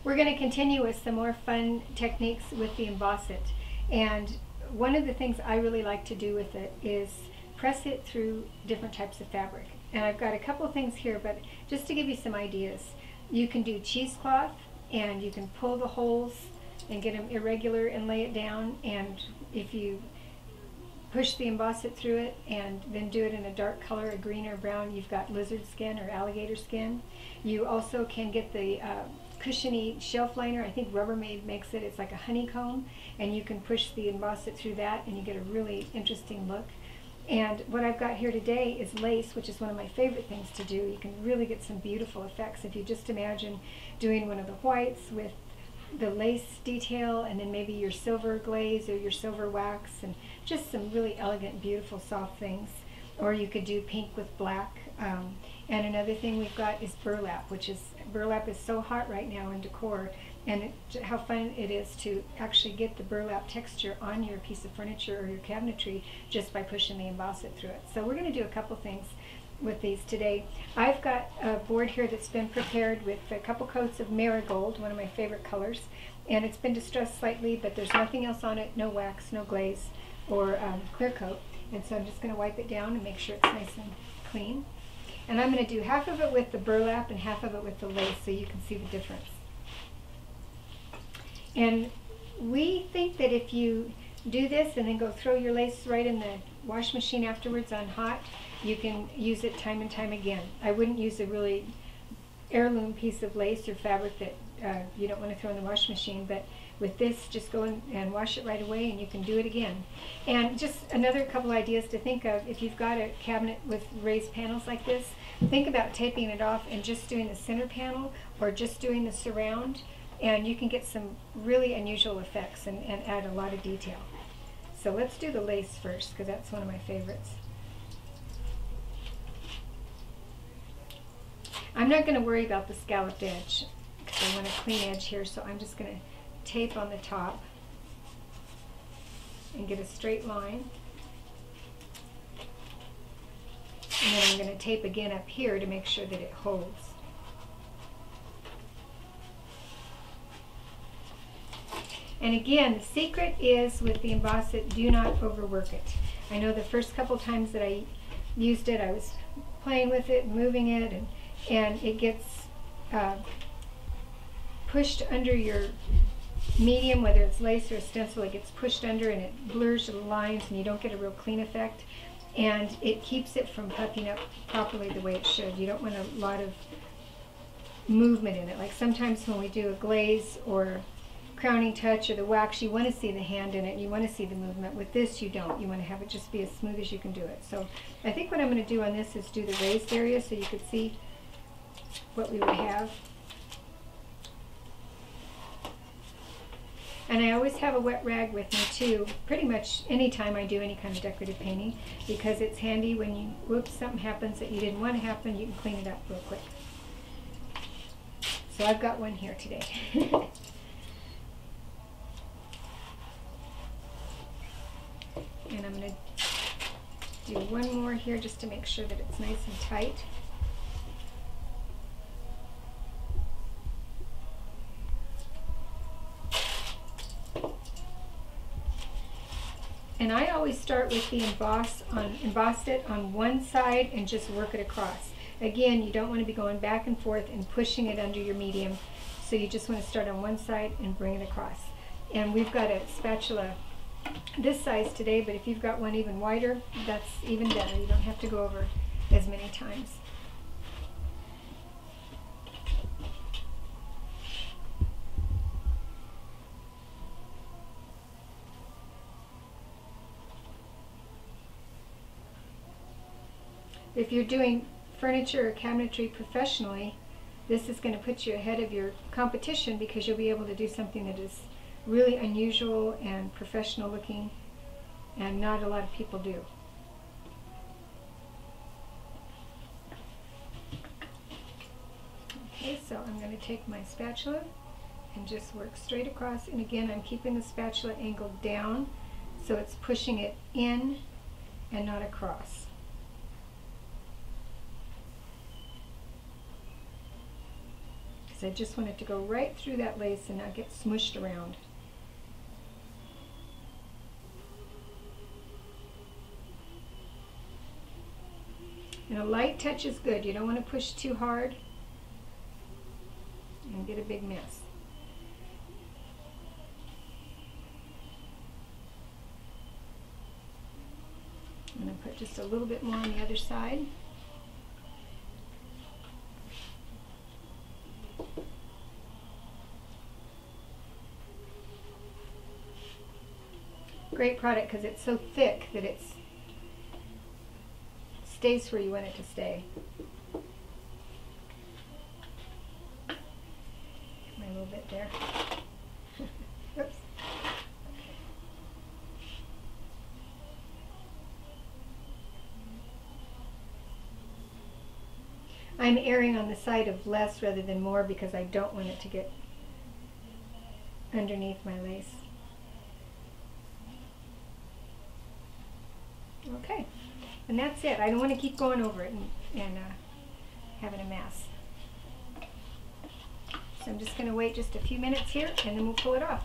We're going to continue with some more fun techniques with the Emboss It. And one of the things I really like to do with it is press it through different types of fabric. And I've got a couple things here, but just to give you some ideas. You can do cheesecloth, and you can pull the holes and get them irregular and lay it down. And if you push the Emboss It through it and then do it in a dark color, a green or brown, you've got lizard skin or alligator skin. You also can get the cushiony shelf liner. I think Rubbermaid makes it. It's like a honeycomb, and you can push the Emboss It through that and you get a really interesting look. And what I've got here today is lace, which is one of my favorite things to do. You can really get some beautiful effects if you just imagine doing one of the whites with the lace detail, and then maybe your silver glaze or your silver wax, and just some really elegant, beautiful, soft things. Or you could do pink with black. And another thing we've got is burlap, burlap is so hot right now in decor, and how fun it is to actually get the burlap texture on your piece of furniture or your cabinetry just by pushing the Emboss It through it. So we're going to do a couple things with these today. I've got a board here that's been prepared with a couple coats of marigold, one of my favorite colors, and it's been distressed slightly, but there's nothing else on it, no wax, no glaze, or clear coat. And so I'm just going to wipe it down and make sure it's nice and clean. And I'm going to do half of it with the burlap and half of it with the lace so you can see the difference. And we think that if you do this and then go throw your lace right in the wash machine afterwards on hot, you can use it time and time again. I wouldn't use a really heirloom piece of lace or fabric that you don't want to throw in the wash machine, but with this, just go in and wash it right away and you can do it again. And just another couple ideas to think of: if you've got a cabinet with raised panels like this, think about taping it off and just doing the center panel or just doing the surround, and you can get some really unusual effects and add a lot of detail. So let's do the lace first, because that's one of my favorites. I'm not going to worry about the scalloped edge because I want a clean edge here, so I'm just going to tape on the top and get a straight line. And then I'm going to tape again up here to make sure that it holds. And again, the secret is with the Emboss It, do not overwork it. I know the first couple times that I used it, I was playing with it, moving it, and it gets pushed under your medium, whether it's lace or stencil. It gets pushed under and it blurs the lines and you don't get a real clean effect, and it keeps it from puffing up properly the way it should. You don't want a lot of movement in it. Like sometimes when we do a glaze or crowning touch or the wax, you want to see the hand in it, you want to see the movement. With this, you don't. You want to have it just be as smooth as you can do it. So I think what I'm going to do on this is do the raised area so you could see what we would have. And I always have a wet rag with me too, pretty much anytime I do any kind of decorative painting, because it's handy when you, whoops, something happens that you didn't want to happen, you can clean it up real quick. So I've got one here today. And I'm going to do one more here just to make sure that it's nice and tight. And I always start with the Emboss It on one side and just work it across. Again, you don't want to be going back and forth and pushing it under your medium, so you just want to start on one side and bring it across. And we've got a spatula this size today, but if you've got one even wider, that's even better. You don't have to go over as many times. If you're doing furniture or cabinetry professionally, this is going to put you ahead of your competition, because you'll be able to do something that is really unusual and professional looking, and not a lot of people do. Okay, so I'm going to take my spatula and just work straight across, and again I'm keeping the spatula angled down so it's pushing it in and not across. because I just want it to go right through that lace and not get smushed around. And a light touch is good. You don't want to push too hard and get a big mess. I'm going to put just a little bit more on the other side. Great product because it's so thick that it stays where you want it to stay. A little bit there. Oops. I'm erring on the side of less rather than more because I don't want it to get underneath my lace. Okay, and that's it. I don't want to keep going over it and having a mess. So I'm just going to wait just a few minutes here and then we'll pull it off.